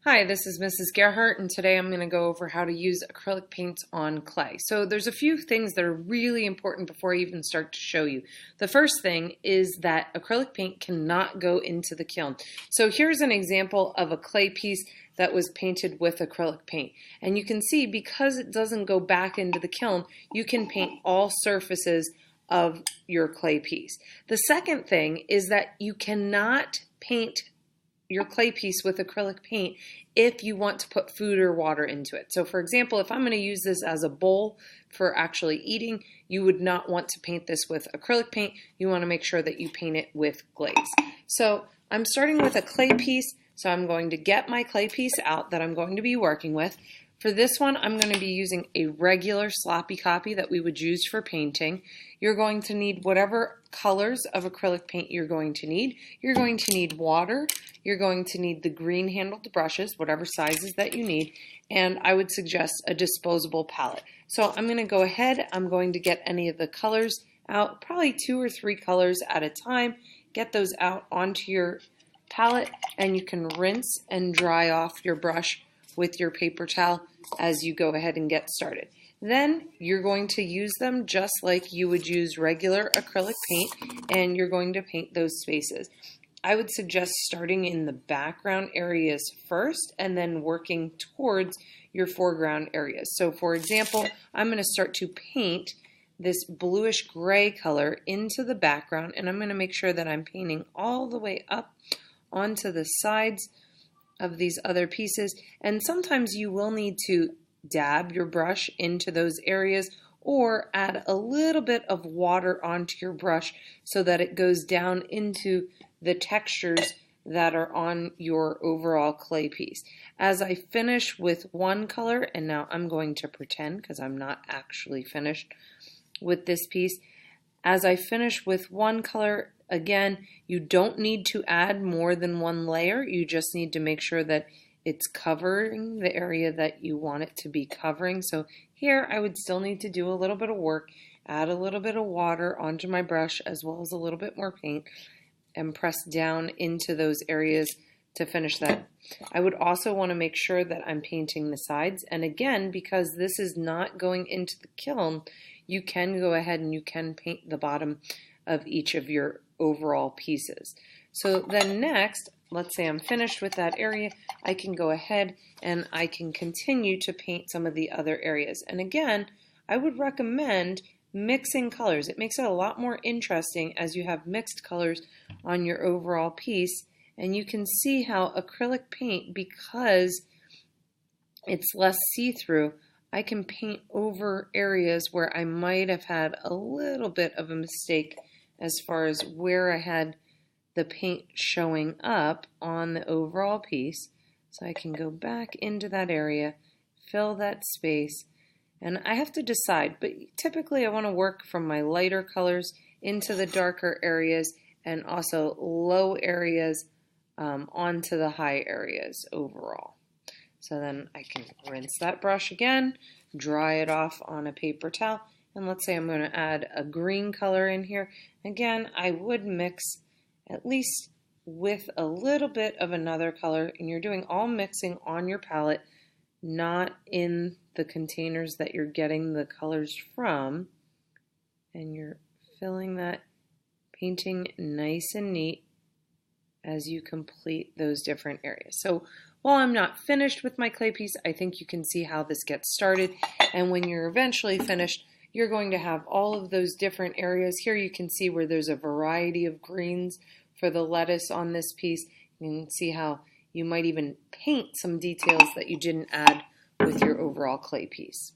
Hi, this is Mrs. Gerhart, and today I'm going to go over how to use acrylic paints on clay. So there's a few things that are really important before I even start to show you. The first thing is that acrylic paint cannot go into the kiln. So here's an example of a clay piece that was painted with acrylic paint. And you can see because it doesn't go back into the kiln, you can paint all surfaces of your clay piece. The second thing is that you cannot paint your clay piece with acrylic paint if you want to put food or water into it. So for example, if I'm going to use this as a bowl for actually eating, you would not want to paint this with acrylic paint. You want to make sure that you paint it with glaze. So I'm starting with a clay piece, so I'm going to get my clay piece out that I'm going to be working with. For this one, I'm going to be using a regular sloppy copy that we would use for painting. You're going to need whatever colors of acrylic paint you're going to need. You're going to need water. You're going to need the green handled brushes, whatever sizes that you need. And I would suggest a disposable palette. So I'm going to go ahead. I'm going to get any of the colors out, probably 2 or 3 colors at a time. Get those out onto your palette, and you can rinse and dry off your brush with your paper towel as you go ahead and get started. Then you're going to use them just like you would use regular acrylic paint, and you're going to paint those spaces. I would suggest starting in the background areas first and then working towards your foreground areas. So for example, I'm going to start to paint this bluish gray color into the background, and I'm going to make sure that I'm painting all the way up onto the sides of these other pieces. And sometimes you will need to dab your brush into those areas or add a little bit of water onto your brush so that it goes down into the textures that are on your overall clay piece. As I finish with one color, and now I'm going to pretend because I'm not actually finished with this piece, as I finish with one color, again, you don't need to add more than one layer. You just need to make sure that it's covering the area that you want it to be covering. So here I would still need to do a little bit of work, add a little bit of water onto my brush as well as a little bit more paint, and press down into those areas to finish that. I would also want to make sure that I'm painting the sides. And again, because this is not going into the kiln, you can go ahead and you can paint the bottom of each of your overall pieces. So then next, let's say I'm finished with that area, I can go ahead and I can continue to paint some of the other areas. And again, I would recommend mixing colors. It makes it a lot more interesting as you have mixed colors on your overall piece. And you can see how acrylic paint, because it's less see-through, I can paint over areas where I might have had a little bit of a mistake as far as where I had the paint showing up on the overall piece. So I can go back into that area, fill that space, and I have to decide, but typically I want to work from my lighter colors into the darker areas and also low areas onto the high areas overall. So then I can rinse that brush again, dry it off on a paper towel, and let's say I'm going to add a green color in here. Again, I would mix at least with a little bit of another color, and you're doing all mixing on your palette, not in the containers that you're getting the colors from. And you're filling that, painting nice and neat as you complete those different areas. So while I'm not finished with my clay piece, I think you can see how this gets started. And when you're eventually finished, you're going to have all of those different areas. Here you can see where there's a variety of greens for the lettuce on this piece. You can see how you might even paint some details that you didn't add with your overall clay piece.